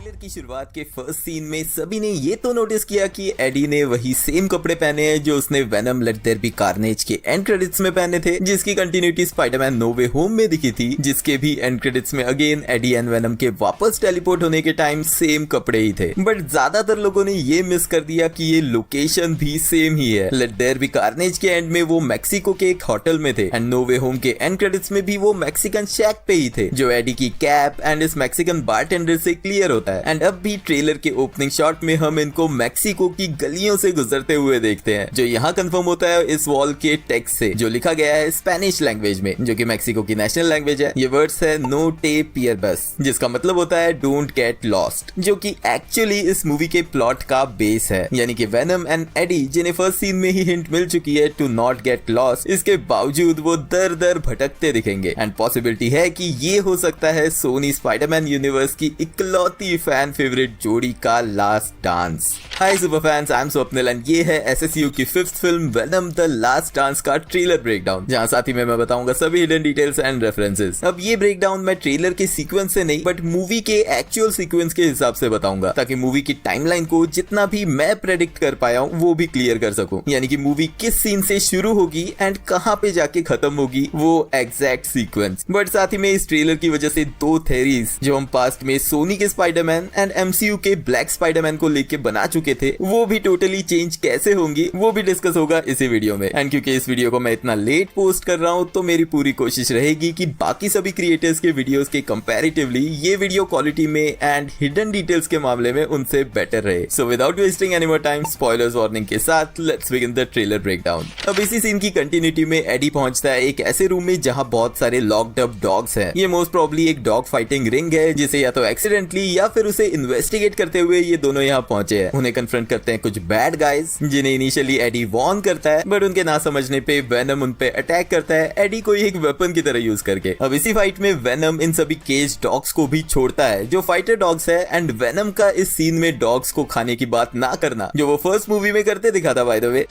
Trailer की शुरुआत के फर्स्ट सीन में सभी ने ये तो नोटिस किया कि एडी ने वही सेम कपड़े पहने हैं जो उसने Venom let there be carnage के एंड क्रेडिट्स में पहने थे, जिसकी continuity spiderman no way home में दिखी थी, जिसके भी एंड क्रेडिट्स में अगेन एडी एंड वेनम के वापस टेलीपोर्ट होने के टाइम सेम कपड़े ही थे। बट ज्यादातर लोगों ने ये मिस कर दिया कि ये लोकेशन भी सेम ही है। लेट देयर बी कार्नेज के एंड में वो मैक्सिको के एक होटल में थे एंड नो वे होम के एंड क्रेडिट्स में भी वो मैक्सिकन शैक पे ही थे, जो एडी की कैप एंड इस मैक्सिकन बारटेंडर से क्लियर होता है। एंड अब भी ट्रेलर के ओपनिंग शॉट में हम इनको मैक्सिको की गलियों से गुजरते हुए देखते हैं, जो यहाँ कंफर्म होता है इस वॉल के टेक्स्ट से, जो लिखा गया है स्पेनिश लैंग्वेज में, जो कि मैक्सिको की नेशनल लैंग्वेज है। ये वर्ड्स है नो टे पियर बस, जिसका मतलब होता है डोंट गेट लॉस्ट, जो कि एक्चुअली इस मूवी के प्लॉट का बेस है। यानी कि वेनम एंड एडी, जिन्हें फर्स्ट सीन में ही हिंट मिल चुकी है टू नॉट गेट लॉस्ट, इसके बावजूद वो दर दर भटकते दिखेंगे। एंड पॉसिबिलिटी है कि ये हो सकता है सोनी स्पाइडरमैन यूनिवर्स की इकलौती फैन फेवरेट जोड़ी का last dance. Hi super fans, I am Swapnil and ये है एसएसयू की fifth film venom the last dance का ट्रेलर ब्रेकडाउन, जहां साथ ही में मैं बताऊंगा सभी हिडन डिटेल्स एंड रेफरेंसेस। अब ये ब्रेकडाउन मैं ट्रेलर के सीक्वेंस से नहीं बट मूवी के एक्चुअल सीक्वेंस के हिसाब से बताऊंगा, ताकि मूवी की टाइमलाइन को जितना भी मैं प्रेडिक्ट कर पाया हूं वो भी क्लियर कर सकूं। यानी कि मूवी किस सीन से शुरू होगी एंड कहां पे जाके खत्म होगी, वो एग्जैक्ट सीक्वेंस। बट साथ ही में इस ट्रेलर की वजह से दो थ्योरीज जो हम पास्ट में सोनी के स्पाइडरमैन एंड एमसीयू के ब्लैक स्पाइडरमैन को लेके बना चुके थे, वो भी टोटली चेंज कैसे होंगी वो भी डिस्कस होगा इसी वीडियो में। एंड क्योंकि इस वीडियो को मैं इतना लेट पोस्ट कर रहा हूं तो मेरी पूरी कोशिश रहेगी कि बाकी सभी क्रिएटर्स के वीडियोस के कंपैरेटिवली ये वीडियो क्वालिटी में एंड हिडन डिटेल्स के मामले में उनसे बेटर रहे। So without wasting any more time, spoilers warning के साथ let's begin the trailer breakdown. अब इसी सीन की कंटिन्यूटी में एडी पहुंचता है एक ऐसे रूम में जहां बहुत सारे लॉक्ड अप डॉग्स हैं। ये मोस्ट प्रोबब्ली एक डॉग फाइटिंग रिंग है, जिसे या तो एक्सीडेंटली या फिर उसे इन्वेस्टिगेट करते हुए ये दोनों यहाँ पहुंचे हैं। उन्हें कन्फ्रंट करते हैं कुछ बैड गाइज, जिन्हें इनिशियली एडी वॉर्न करता है, बट उनके ना समझने पे वेनम उन पे अटैक करता है, एडी को एक वेपन की तरह यूज करके। अब इसी फाइट में वेनम इन सभी केज डॉग्स को भी छोड़ता है जो फाइटर डॉग्स है। एंड वेनम का इस सीन में डॉग्स को खाने की बात ना करना, जो वो फर्स्ट मूवी में करते दिखा था बाय द वे,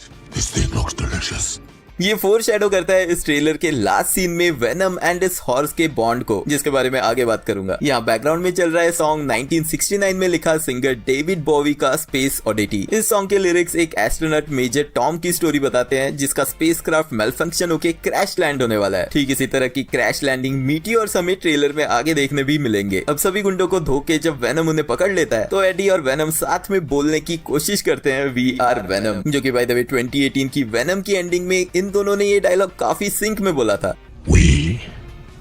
ये फोरशैडो करता है इस ट्रेलर के लास्ट सीन में वेनम एंड इस हॉर्स के बॉन्ड को, जिसके बारे में आगे बात करूंगा। यहाँ बैकग्राउंड में चल रहा है सॉन्ग 1969 में लिखा सिंगर डेविड बॉवी का स्पेस ऑडिटी। इस सॉन्ग के लिरिक्स एक एस्ट्रोनॉट मेजर टॉम की स्टोरी बताते हैं, जिसका स्पेसक्राफ्ट मेलफंक्शन होकर क्रैश लैंड होने वाला है। ठीक इसी तरह की क्रैश लैंडिंग मीटियोर्स हमें ट्रेलर में आगे देखने भी मिलेंगे। अब सभी गुंडों को धोके जब वेनम उन्हें पकड़ लेता है तो एडी और वेनम साथ में बोलने की कोशिश करते हैं वी आर वेनम, जो कि बाय द वे 2018 की वेनम की एंडिंग में इन दोनों ने ये डायलॉग काफी सिंक में बोला था, We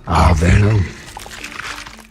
are Venom।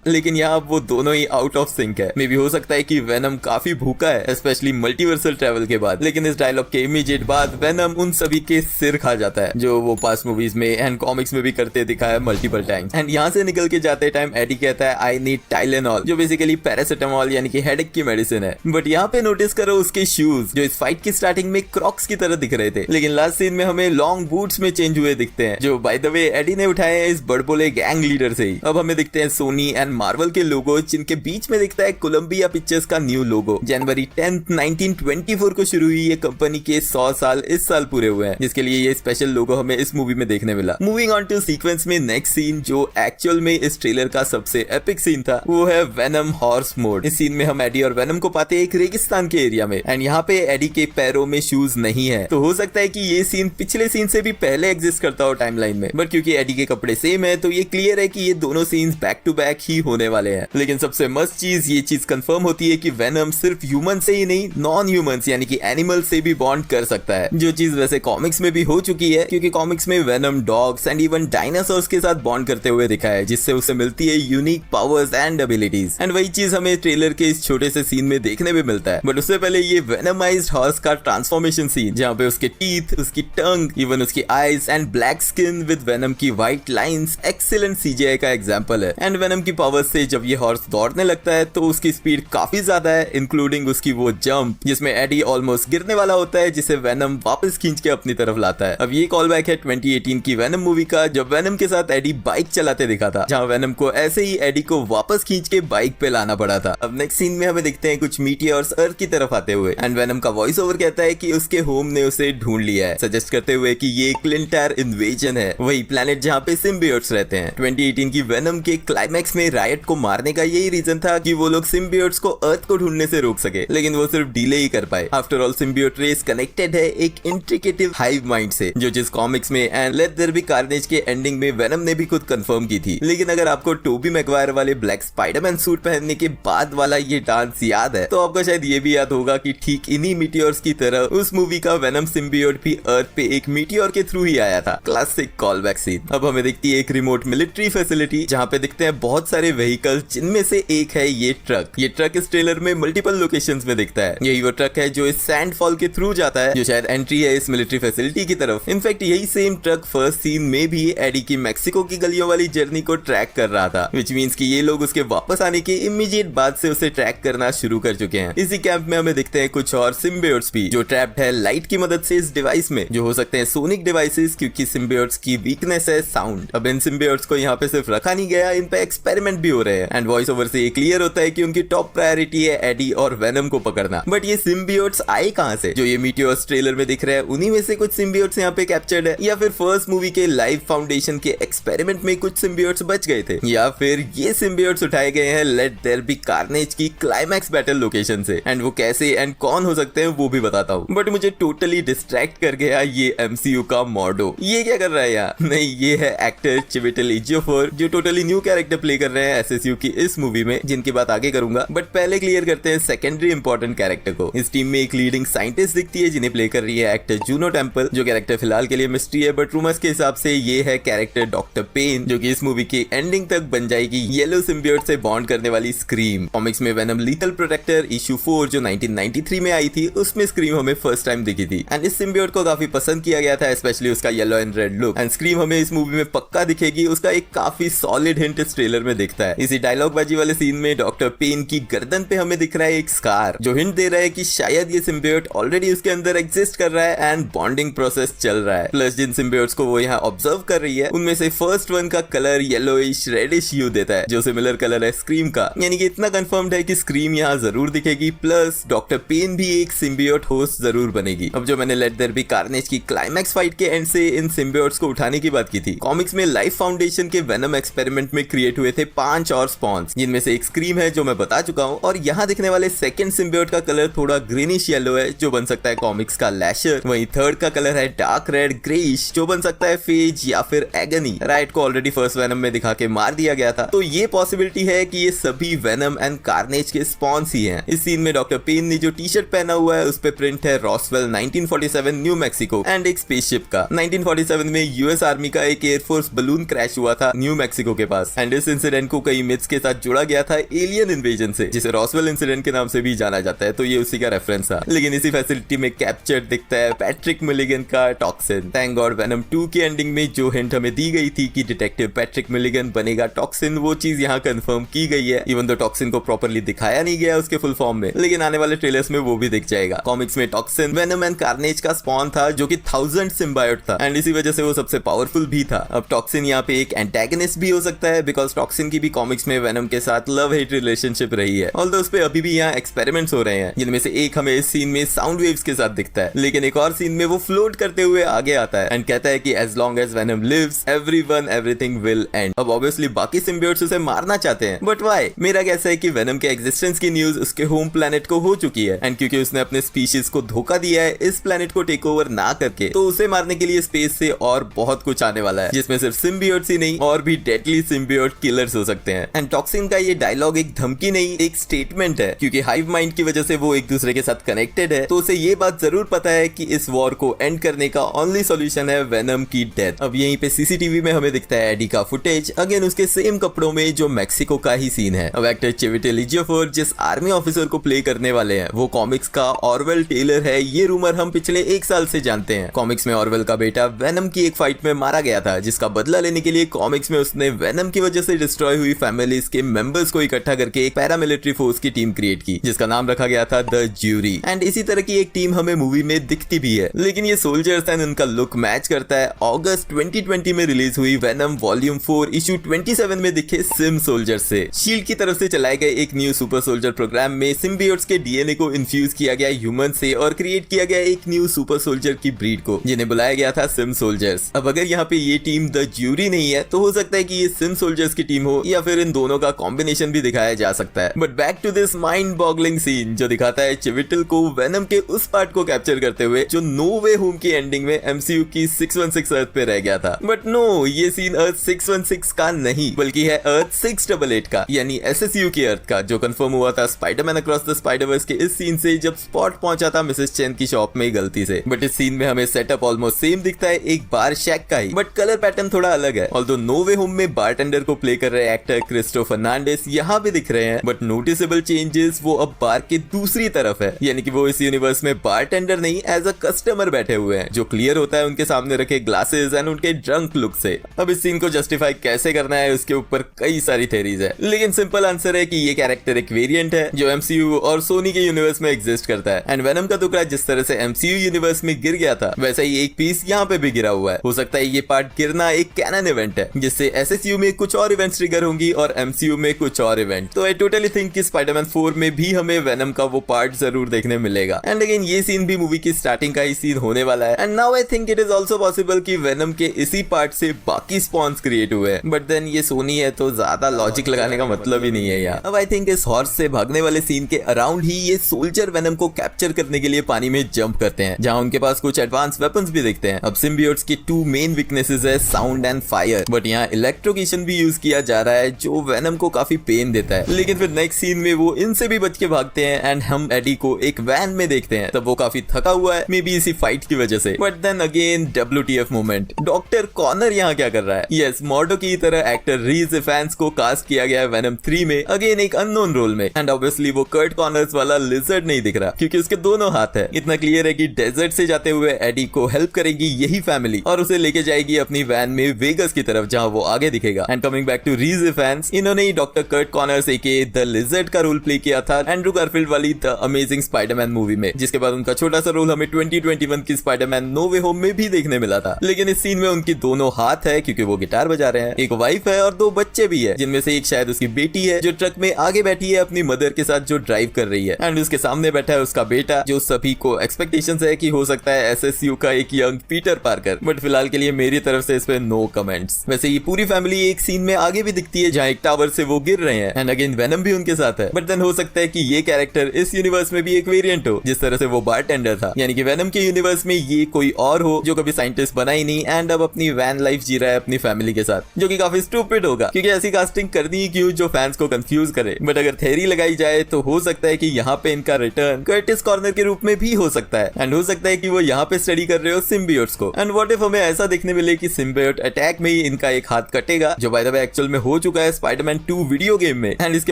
लेकिन यहाँ वो दोनों ही आउट ऑफ सिंक है। मे बी हो सकता है कि वेनम काफी भूखा है, स्पेशली मल्टीवर्सल ट्रैवल के बाद, लेकिन इस डायलॉग के इमीडिएट बाद वेनम उन सभी के सिर खा जाता है, जो वो पास्ट मूवीज में एंड कॉमिक्स में भी करते दिखा है मल्टीपल टाइम्स। एंड यहाँ से निकल के जाते टाइम एडी कहता है आई नीड टाइलेनॉल, जो बेसिकली पैरासिटामोल यानी कि हेडेक की मेडिसिन है। बट यहाँ पे नोटिस करो उसके शूज, जो इस फाइट की स्टार्टिंग में क्रॉक्स की तरह दिख रहे थे, लेकिन लास्ट सीन में हमें लॉन्ग बूट्स में चेंज हुए दिखते हैं, जो बाय द वे एडी ने उठाए हैं इस बड़बोले गैंग लीडर से ही। अब हमें दिखते हैं सोनी एंड मार्वल के लोगो, जिनके बीच में दिखता है कोलंबिया पिक्चर्स का न्यू लोगो। जनवरी 10th 1924 को शुरू हुई ये कंपनी के 100 साल इस साल पूरे हुए हैं, जिसके लिए ये स्पेशल लोगो हमें इस मूवी में देखने मिला। मूविंग ऑन टू सीक्वेंस में नेक्स्ट सीन, जो एक्चुअल में इस ट्रेलर का सबसे एपिक सीन था, वो है वेनम हॉर्स मोड। इस सीन में हम एडी और वेनम को पाते एक रेगिस्तान के एरिया में, एंड यहाँ पे एडी के पैरों में शूज नहीं है, तो हो सकता है कि ये सीन पिछले सीन से भी पहले एग्जिस्ट करता हो टाइमलाइन में। बट क्योंकि एडी के कपड़े सेम है तो ये क्लियर है कि ये दोनों सीन्स बैक टू बैक ही होने वाले हैं। लेकिन सबसे मस्त चीज ये चीज कंफर्म होती है कि वेनम सिर्फ ह्यूमन से ही नहीं, नॉन ह्यूमंस यानी कि एनिमल से भी बॉन्ड कर सकता है, जो चीज वैसे कॉमिक्स में भी हो चुकी है, क्योंकि कॉमिक्स में venom dogs and even dinosaurs के साथ बॉन्ड करते हुए दिखा है, जिससे उसे मिलती है unique powers and abilities. And वही चीज हमें ट्रेलर के इस छोटे से सीन में देखने में मिलता है। बट उससे पहले ये वेनमाइज्ड हॉर्स का ट्रांसफॉर्मेशन सीन, जहाँ पे उसके टीथ, उसकी टंग, इवन उसकी eyes and black skin with venom की व्हाइट लाइंस एक्सीलेंट सीजीआई का एग्जांपल है। एंड वेनम की पावर्स से जब ये हॉर्स दौड़ने लगता है तो उसकी स्पीड काफी ज्यादा है, इंक्लूडिंग उसकी वो जंप जिसमें एडी ऑलमोस्ट गिरने वाला होता है, जिसे वेनम वापस खींच के अपनी तरफ लाता है। अब ये कॉल बैक है 2018 की वेनम मूवी का, जब वेनम के साथ एडी बाइक चलाते दिखा था, जहां वेनम को ऐसे ही एडी को वापस खींच के बाइक पे लाना पड़ा था। अब नेक्स्ट सीन में हमें दिखते हैं कुछ मीटियोर्स अर्थ की तरफ आते हुए, एंड वेनम का वॉइस ओवर कहता है कि उसके होम ने उसे ढूंढ लिया है, सजेस्ट करते हुए कि ये क्लिंटार इन्वेजन है, वही प्लेनेट जहाँ पे सिम्बियोट्स रहते हैं। 2018 की वेनम के क्लाइमैक्स में रायट को मारने का यही रीजन था कि वो लोग सिम्बियोट्स को अर्थ को ढूंढने से रोक सके, लेकिन वो सिर्फ डिले ही कर पाए। After all symbiote race connected है एक इंट्रिकेटिव हाइव माइंड से, जो जिस कॉमिक्स में and let there be carnage के एंडिंग में वेनम ने भी खुद कंफर्म की थी। लेकिन अगर आपको टोबी मैगवायर वाले ब्लैक स्पाइडरमैन सूट पहनने के बाद वाला ये डांस याद है, तो आपको शायद ये भी याद होगा कि ठीक इन्हीं मीटियोर्स की तरह उस मूवी का वेनम सिम्बियोट भी अर्थ पे एक मीटियोर के थ्रू ही आया था। Classic call back scene. अब हमें दिखती है एक रिमोट मिलिट्री फैसिलिटी जहाँ पे दिखते हैं बहुत सारे व्हीकल्स, जिनमें से एक है ये ट्रक। ये ट्रक इस ट्रेलर में मल्टीपल लोकेशंस में दिखता है। यही वो ट्रक है जो इस सैंडफॉल के थ्रू जाता है, जो शायद एंट्री है इस मिलिट्री फैसिलिटी की तरफ। इनफैक्ट यही सेम ट्रक फर्स्ट सीन में भी एडी की मैक्सिको की गलियों वाली जर्नी को ट्रैक कर रहा था, विच मीन्स कि ये लोग उसके वापस आने के इमीडिएट बाद से उसे ट्रैक करना शुरू कर चुके हैं। इसी कैंप में हमें दिखते हैं कुछ और सिम्बियोट्स भी, जो ट्रैप्ड है लाइट की मदद से इस डिवाइस में, जो हो सकते हैं सोनिक डिवाइसेस, क्योंकि सिम्बियोट्स की वीकनेस है साउंड। अब इन सिम्बियोट्स को यहाँ पे सिर्फ रखा नहीं गया, इन पे एक्सपेरिमेंट भी हो रहे हैं। एंड वॉइस ओवर से ये क्लियर होता है कि उनकी टॉप प्रायोरिटी है एडी और वेनम को पकड़ना। बट ये सिम्बियोट्स आए कहां से? जो ये मीटियोर्स ट्रेलर में दिख रहे हैं उन्हीं में से कुछ सिम्बियोट्स यहाँ पे कैप्चर्ड है, या फिर फर्स्ट मूवी के लाइव फाउंडेशन के एक्सपेरिमेंट में कुछ सिम्बियोट्स बच गए थे, या फिर ये सिम्बियोट्स उठाए गए हैं लेट देयर बी कार्नेज की क्लाइमैक्स बैटल लोकेशन से। एंड वो कैसे एंड कौन हो सकते हैं वो भी बताता हूँ। बट मुझे टोटली डिस्ट्रैक्ट कर गया ये एमसीयू का मॉर्डो। ये क्या कर रहा है यार? नहीं, ये है एक्टर चिवेटल इजियोफोर, जो टोटली न्यू कैरेक्टर प्ले कर रहे हैं एसएसयू की इस मूवी में, जिनकी बात आगे करूंगा। बट पहले क्लियर करते हैं सेकेंडरी इंपॉर्टेंट कैरेक्टर को। इस टीम में एक लीडिंग साइंटिस्ट दिखती है जिन्हें प्ले कर रही है एक्टर जूनो टेम्पल, जो कैरेक्टर फिलहाल के लिए मिस्ट्री है, बट रूमर्स के हिसाब से ये है कैरेक्टर डॉक्टर पेन, जो कि इस मूवी की एंडिंग तक बन जाएगी येलो सिम्बियोट से बॉन्ड करने वाली स्क्रीम। कॉमिक्स में वेनम लीथल प्रोटेक्टर इशू 4 जो 1993 में आई थी, उसमें स्क्रीम हमें फर्स्ट टाइम दिखी थी। एंड इस सिम्बियोट को काफी पसंद किया गया था, स्पेशली उसका yellow and red look. And scream हमें इस मूवी में पक्का दिखेगी, उसका एक काफी सॉलिड हिंट इस ट्रेलर में दिखता है। इसी डायलॉग बाजी वाले सीन में डॉक्टर पेन की गर्दन पे हमें दिख रहा है एक स्कार, जो हिंट दे रहा है कि शायद ये सिम्बियोट ऑलरेडी उसके अंदर एग्जिस्ट कर रहा है एंड बॉन्डिंग प्रोसेस चल रहा है। प्लस जिन सिम्बियोट्स को वो यहाँ ऑब्जर्व कर रही है, उनमें से फर्स्ट वन का कलर येलोइश रेडिश ह्यू देता है, जो सिमिलर कलर है स्क्रीम का। यानी कि इतना कंफर्म्ड है कि स्क्रीम यहाँ जरूर दिखेगी, प्लस डॉक्टर पेन भी एक सिम्बियोट होस्ट जरूर बनेगी। अब जो मैंने लेट देयर बी कार्नेज की क्लाइमैक्स फाइट के एंड से इन सिम्बियोट्स को उठाने की बात की थी, कॉमिक्स में लाइफ फाउंडेशन के वेनम एक्सपेरिमेंट में क्रिएट हुए थे 5 और स्पॉन्स, जिनमें से एक स्क्रीम है जो मैं बता चुका हूँ, और यहाँ दिखने वाले सेकंड सिम्बियोट का कलर थोड़ा ग्रीनिश येलो है, जो बन सकता है कॉमिक्स का लैशर। वहीं थर्ड का कलर है डार्क रेड ग्रेइश, जो बन सकता है फेज या फिर एगनी। राइट को ऑलरेडी फर्स्ट वेनम में दिखा के मार दिया गया था, तो ये पॉसिबिलिटी है कि ये सभी वेनम एंड कार्नेज के स्पॉन्स ही हैं। इस सीन में डॉक्टर पेन ने जो टी शर्ट पहना हुआ है उस पे प्रिंट है रॉसवेल 1947 न्यू मैक्सिको एंड एक स्पेसशिप का। 1947 में यूएस आर्मी का एक एयरफोर्स बलून क्रैश हुआ था न्यू मैक्सिको के पास, एंड इस इंसिडेंट को कई मिथ्स के साथ जोड़ा गया था एलियन इन्वेजन से, जिसे रॉसवेल इंसिडेंट के नाम से भी जाना जाता है, तो ये उसी का रेफरेंस था। लेकिन इसी फैसिलिटी में कैप्चर दिखता है पैट्रिक मिलिगन का टॉक्सिन। थैंक गॉड वेनम 2 की एंडिंग में जो हिंट हमें दी गई थी कि डिटेक्टिव पैट्रिक मिलिगन बनेगा टॉक्सिन, वो चीज यहाँ कंफर्म की गई है। इवन दो टॉक्सिन को प्रॉपर्ली दिखाया नहीं गया उसके फुल फॉर्म में, लेकिन आने वाले ट्रेलर्स में वो भी दिख जाएगा। कॉमिक्स में टॉक्सिन वेनम एंड कार्नेज का स्पॉन था, जो कि 1000 सिम्बायोट था, एंड इसी वजह से वो सबसे पावरफुल भी था। अब टॉक्सिन यहाँ पे एक एंटेगनिस्ट भी हो सकता है, बिकॉज टॉक्सिन की भी कॉमिक्स में वेनम के साथ लव हेट रिलेशनशिप रही है। ऑल्दो उस पे अभी भी यहाँ एक्सपेरिमेंट्स हो रहे हैं, जिनमें से एक हमें इस सीन में साउंड वेव्स के साथ दिखता है, लेकिन एक और सीन में वो फ्लोट करते हुए आगे आता है एंड कहता है कि as long as Venom lives everyone everything will end. अब ऑब्वियसली बाकी सिम्बियोट्स उसे मारना चाहते हैं, बट व्हाई? मेरा कैसा है कि वेनम के एग्जिस्टेंस की न्यूज उसके होम प्लेनेट को हो चुकी है, एंड क्योंकि उसने अपने स्पीशीज को धोखा दिया है इस प्लेनेट को टेक ओवर ना करके, तो उसे मारने के लिए स्पेस से और बहुत कुछ आने वाला है, जिसमें सिर्फ सिम्बियोट्स ही नहीं और भी डेडली सिम्बियोट किलर्स हो सकते हैं। एंड टॉक्सिन का ये डायलॉग एक धमकी नहीं, एक स्टेटमेंट है, क्योंकि हाइव माइंड की वजह से वो एक दूसरे के साथ कनेक्टेड है, तो उसे ये बात जरूर पता है कि इस वॉर को एंड करने का ओनली सॉल्यूशन है वेनम की डेथ। अब यहीं पे सीसीटीवी में हमें दिखता है एडी का फुटेज, अगेन उसके सेम कपड़ों में, जो मैक्सिको का ही सीन है। अब एक्टर चिवेटल इजियोफोर जिस आर्मी ऑफिसर को प्ले करने वाले हैं, वो कॉमिक्स का ऑरवेल टेलर है। ये रूमर हम पिछले 1 साल से जानते हैं। कॉमिक्स में ऑरवेल का बेटा वेनम की एक फाइट में मारा गया था, जिसका बदला लेने के लिए कॉमिक्स में उसने वेनम की वजह से डिस्ट्रॉय हुई फैमिलीज के मेंबर्स को इकट्ठा करके एक पैरामिलिट्री फोर्स की टीम क्रिएट की, जिसका नाम रखा गया था द ज्यूरी। एंड इसी तरह की एक टीम हमें मूवी में दिखती भी है, लेकिन ये सोल्जर्स एंड उनका लुक मैच करता है अगस्त 2020 में रिलीज हुई वेनम वॉल्यूम 4 इशू 27 में दिखे सिम सोल्जर से। शील्ड की तरफ से चलाए गए एक न्यू सुपर सोल्जर प्रोग्राम में सिम्बियोट्स के डीएनए को इन्फ्यूज किया गया ह्यूमन से और क्रिएट किया गया एक न्यू सुपर सोल्जर की ब्रीड को, जिन्हें बुलाया गया था सिम सोल्जर्स। अब अगर यहाँ पे ये टीम द ज्यूरी नहीं है, तो हो सकता है कि ये सिम सोल्जर्स की टीम हो, या फिर इन दोनों का कॉम्बिनेशन भी दिखाया जा सकता है। But back to this mind boggling scene जो दिखाता है चिविटल को वेनम के उस पार्ट को कैप्चर करते हुए जो नो वे होम की एंडिंग में एमसीयू की 616 अर्थ पे रह गया था। बट नो, ये सीन अर्थ 616 का नहीं बल्कि है अर्थ 688 का, यानी एसएसयू की अर्थ का, जो कंफर्म हुआ था स्पाइडरमैन अक्रॉस द स्पाइडरवर्स के इस सीन से जब स्पॉट पहुंचा था मिसेस चेन की शॉप में गलती से। बट इस सीन में हमें सेटअप ऑलमोस्ट सेम दिखता है, एक बार शैक का ही, बट कलर पैटर्न थोड़ा अलग है। ऑल्दो नो वे होम में बारटेंडर को प्ले कर रहे एक्टर क्रिस्टो फर्नांडिस यहाँ भी दिख रहे हैं, बट नोटिसेबल चेंजेस वो अब बार के दूसरी तरफ है, यानी कि वो इस यूनिवर्स में बारटेंडर नहीं एज अ कस्टमर बैठे हुए हैं, जो क्लियर होता है उनके सामने रखे ग्लासेस एंड उनके ड्रंक लुक से। अब इस सीन को जस्टिफाई कैसे करना है उसके ऊपर कई सारी थेरीज है, लेकिन सिंपल आंसर है कि ये कैरेक्टर एक वेरिएंट है जो एमसीयू और सोनी के यूनिवर्स में एग्जिस्ट करता है। एंड वेनम का टुकड़ा जिस तरह से एमसीयू यूनिवर्स में गिर गया था वैसा ही एक पीस यहाँ पे भी गिरा हुआ है। हो सकता है ये पार्ट गिरना एक कैनन इवेंट है जिससे एसएसयू में कुछ और इवेंट्स ट्रिगर होंगी और एमसीयू में कुछ और इवेंट। तो आई टोटली थिंक कि स्पाइडरमैन 4 में भी हमें वेनम का वो पार्ट जरूर देखने मिलेगा। एंड अगेन ये सीन भी मूवी की स्टार्टिंग का ही सीन होने वाला है। And now I think it is also possible कि वेनम के इसी पार्ट से बाकी स्पॉन्स क्रिएट हुए हैं, बट देन ये सोनी है तो ज्यादा लॉजिक लगाने का मतलब ही नहीं है यार। अब आई थिंक इस हॉर्स से भागने वाले सीन के अराउंड ही ये सोल्जर वेनम को कैप्चर करने के लिए पानी में जंप करते हैं, जहां उनके पास कुछ एडवांस वेपन्स भी दिखते हैं। अब सिम्बियोट्स की 2 मेन वीकनेसेस है साउंड एंड फायर, बट यहाँ इलेक्ट्रोक्यूशन भी यूज किया जा रहा है जो वेनम को काफी पेन देता है। लेकिन फिर नेक्स्ट सीन में वो इनसे भी बच के भागते हैं एंड हम एडी को एक वैन में देखते हैं। तब वो काफी थका हुआ है, मे बी इसी फाइट की वजह से। But then again WTF moment, doctor Connor यहाँ क्या कर रहा है? यस, मॉर्डो की तरह एक्टर रीज इफेंस को कास्ट किया गया है वेनम 3 में, अगेन एक अननोन रोल में। एंड ऑब्वियसली वो कर्ट कॉनर्स वाला लिजर्ड नहीं दिख रहा क्योंकि उसके दोनों हाथ है। इतना क्लियर है कि डेजर्ट से जाते हुए एडी को हेल्प करेगी यही फैमिली और उसे लेके जाएगी अपनी वैन में वेगस की तरफ, जहां वो आगे दिखेगा। And coming back to Rhys Ifans, इन्होंने ही doctor Curt Connors aka the lizard का रोल प्ले किया था एंड्रू गारफील्ड वाली द अमेजिंग स्पाइडरमैन मूवी में, जिसके बाद उनका छोटा सा रोल हमें 2021 की स्पाइडरमैन नो वे होम में भी देखने मिला था। लेकिन इस सीन में उनकी दोनों हाथ है क्योंकि वो गिटार बजा रहे हैं, एक वाइफ है और 2 बच्चे भी है, जिनमें से एक शायद उसकी बेटी है जो ट्रक में आगे बैठी है अपनी मदर के साथ जो ड्राइव कर रही है। एंड उसके सामने बैठा है उसका बेटा जो सभी को एक्सपेक्टेशंस है कि हो सकता है एसएसयू का एक यंग पीटर पार्कर। बट फिलहाल के लिए मेरी तरफ से इस पे नो कमेंट्स। वैसे ये पूरी फैमिली एक सीन में आगे भी दिखती है जहां एक टावर से वो गिर रहे हैं एंड अगेन वेनम भी उनके साथ है। बट देन हो सकता है कि ये कैरेक्टर इस यूनिवर्स में भी एक वेरिएंट हो, जिस तरह से वो बारटेंडर था, यानी कि वेनम के यूनिवर्स में ये कोई और हो जो कभी साइंटिस्ट बना ही नहीं एंड अब अपनी वैन लाइफ जी रहा है अपनी फैमिली के साथ, जो कि काफी स्टूपिड होगा क्योंकि ऐसी कास्टिंग करनी ही क्यों जो फैंस को कंफ्यूज करे। बट अगर थ्योरी लगाई जाए तो हो सकता है कि यहाँ पे इनका रिटर्न कर्टिस कॉर्नर के रूप में भी हो सकता है एंड हो सकता है कि वो यहाँ पे स्टडी कर रहे हो सिम्बियोट्स को। एंड व्हाट इफ हमें ऐसा देखने मिले कि सिम्बियोट अटैक में ही इनका एक हाथ कटेगा, जो बाय द वे एक्चुअल में हो चुका है स्पाइडरमैन 2 वीडियो गेम में, एंड इसके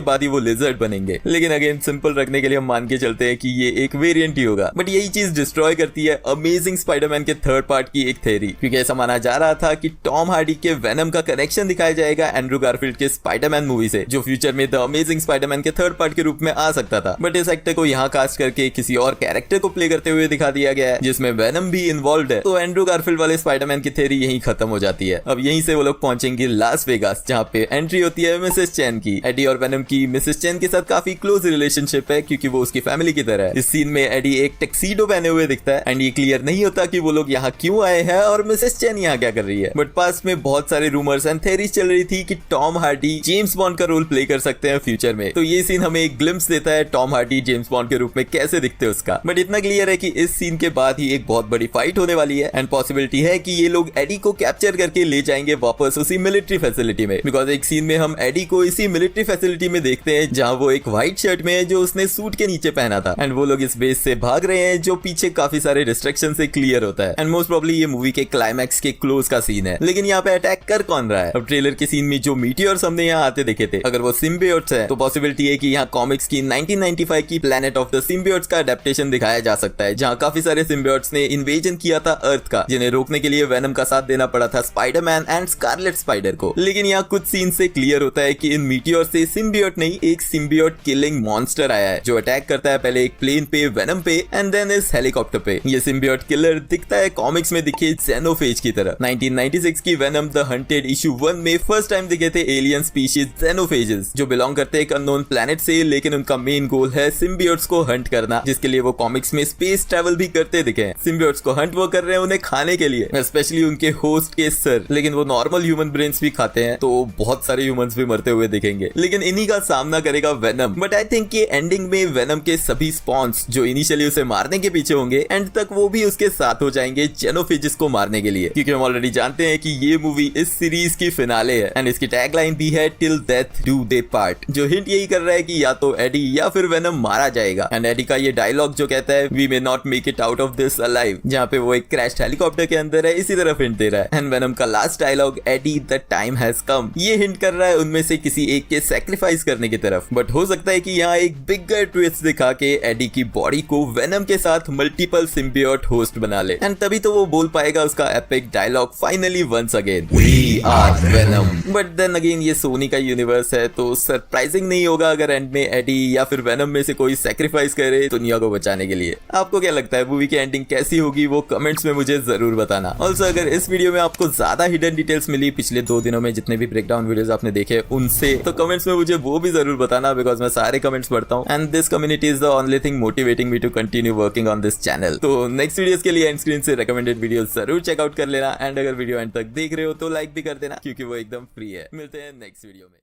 बाद ही वो लिजर्ड बनेंगे। लेकिन अगेन सिंपल रखने के लिए हम मान के चलते हैं कि ये एक वेरिएंट ही होगा। बट यही चीज डिस्ट्रॉय करती है अमेजिंग स्पाइडरमैन के 3rd पार्ट की एक थ्योरी, क्योंकि ऐसा माना जा रहा था कि टॉम हार्डी के वेनम का कनेक्शन दिखाया जाएगा एंड्रू गारफील्ड के स्पाइडरमैन मूवी से, जो फ्यूचर में द अमेजिंग स्पाइडरमैन के 3rd पार्ट के रूप में आ सकता था। बट इस एक्टर को यहाँ कास्ट करके किसी और कैरेक्टर को प्ले करते हुए दिखा दिया गया है जिसमें वेनम भी इन्वॉल्व है। तो एंड्रू गारफील्ड वाले स्पाइडरमैन की थ्योरी यहीं खत्म हो जाती है। अब यहीं से वो लोग पहुंचेंगे लास वेगास, जहाँ पे एंट्री होती है मिसेस चेन की। एडी और वेनम की मिसेस चेन के साथ काफी क्लोज रिलेशनशिप है क्योंकि वो उसकी फैमिली की तरह है। इस सीन में एडी एक टैक्सीडो पहने हुए दिखता है एंड ये क्लियर नहीं होता कि वो लोग यहाँ क्यों आए हैं और मिसेस चेन यहाँ क्या कर रही है। बट पास में बहुत सारे रूमर्स एंड थ्योरीज चल रही थी कि टॉम हार्डी जेम्स बॉन्ड का रोल प्ले कर सकते हैं फ्यूचर में। तो ये सीन हमें एक ग्लिम्स देता है टॉम हार्डी जेम्स बॉन्ड के रूप में कैसे दिखते हैं उसका। बट इतना क्लियर है कि इस सीन के बाद ही एक बहुत बड़ी फाइट होने वाली है एंड पॉसिबिलिटी है कि ये लोग एडी को कैप्चर करके ले जाएंगे वापस उसी मिलिट्री फैसिलिटी में, बिकॉज एक सीन में हम एडी को इसी मिलिट्री फैसिलिटी में देखते हैं जहां वो एक व्हाइट शर्ट में है जो उसने सूट के नीचे पहना था एंड वो लोग इस बेस से भाग रहे हैं जो पीछे काफी सारे डिस्ट्रैक्शन से क्लियर होता है एंड मोस्ट प्रोबब्ली ये मूवी के क्लाइमैक्स के क्लोज का सीन है। लेकिन यहाँ पे अटैक कर कौन रहा है? अब ट्रेलर के सीन में जो मीटियोर्स हमने यहाँ आते देखे थे, अगर वो सिम्बियोट्स है तो पॉसिबिलिटी है कि यहाँ कॉमिक्स की 1995 की प्लैनेट ऑफ द सिम्बियोट्स का अडेप्टेशन दिखाया जा सकता है, जहाँ काफी सारे सिम्बियोट्स ने इन्वेजन किया था अर्थ का, जिन्हें रोकने के लिए वेनम का साथ देना पड़ा था स्पाइडरमैन एंड स्कारलेट स्पाइडर को। लेकिन यहाँ कुछ सीन से क्लियर होता है कि इन मीटियोर से सिम्बियोट नहीं एक सिम्बियोट किलिंग मॉन्स्टर आया है जो अटैक करता है पहले एक प्लेन पे वेनम पे एंड देन इस हेलीकॉप्टर पे। ये सिम्बियोट किलर दिखता है कॉमिक्स में दिखे जेनोफेज की तरह। 1996 की वेनम द हंटेड इशू 1 में फर्स्ट टाइम दिखे थे एलियन स्पीशीज जेनोफेजेस जो बिलोंग करते हैं एक अननोन प्लैनेट से, लेकिन उनका मेन गोल है सिम्बियोट्स को हंट करना, जिसके लिए वो कॉमिक्स में स्पेस ट्रैवल भी करते दिखे हैं। सिम्बियोट्स को हंट वो कर रहे हैं उन्हें खाने के लिए, स्पेशली उनके होस्ट के सर, लेकिन वो नॉर्मल ह्यूमन ब्रेन्स भी खाते हैं। तो बहुत सारे ह्यूमंस भी मरते हुए दिखेंगे, लेकिन इन्हीं का सामना करेगा वेनम। बट आई थिंक ये एंडिंग में वेनम के सभी स्पॉन्स जो इनिशियली उसे मारने के पीछे होंगे, एंड तक वो भी उसके साथ हो जाएंगे जेनोफेजिस को मारने के लिए, क्योंकि हम ऑलरेडी जानते हैं कि ये मूवी इस सीरीज की फिनाले है एंड इसकी टैगलाइन भी है till death do they part, जो हिंट यही कर रहा है कि या तो एडी या फिर वेनम मारा जाएगा। एंड एडी का ये डायलॉग जो कहता है we may not make it out of this alive, जहाँ पे वो एक क्रैश हेलीकॉप्टर के अंदर है, इसी तरफ हिंट दे रहा है। एंड वेनम का last dialogue Eddie the time has come, ये हिंट कर रहा है उनमें से किसी एक के सैक्रिफाइस करने की तरफ। बट हो सकता है कि यहाँ एक बिगर ट्विस्ट दिखा के एडी की बॉडी को वेनम के साथ मल्टीपल सिम्बियोट होस्ट बना ले, एंड तभी तो वो बोल पाएगा उसका epic dialogue finally once again we are Venom. But then again ये सोनी का यूनिवर्स है, तो सरप्राइजिंग नहीं होगा अगर एंड में एडी या फिर वेनम में से कोई सैक्रिफाइस करे दुनिया को बचाने के लिए। आपको क्या लगता है मूवी की एंडिंग कैसी होगी, वो कमेंट्स में मुझे जरूर बताना। ऑल्सो अगर इस वीडियो में आपको ज्यादा हिडन डिटेल्स मिली पिछले 2 दिनों में जितने भी ब्रेकडाउन वीडियोस आपने देखे उनसे, तो कमेंट्स में मुझे वो भी जरूर बताना, बिकॉज मैं सारे कमेंट्स पढ़ता हूँ and this community is the only thing motivating me to continue working on this channel. तो नेक्स्ट वीडियोस के लिए एंड स्क्रीन से रेकमेंडेड वीडियोस जरूर चेकआउट कर लेना, एंड अगर वीडियो एंड तक देख रहे हो तो लाइक भी कर देना, क्योंकि वो एकदम फ्री है। मिलते हैं नेक्स्ट वीडियो में।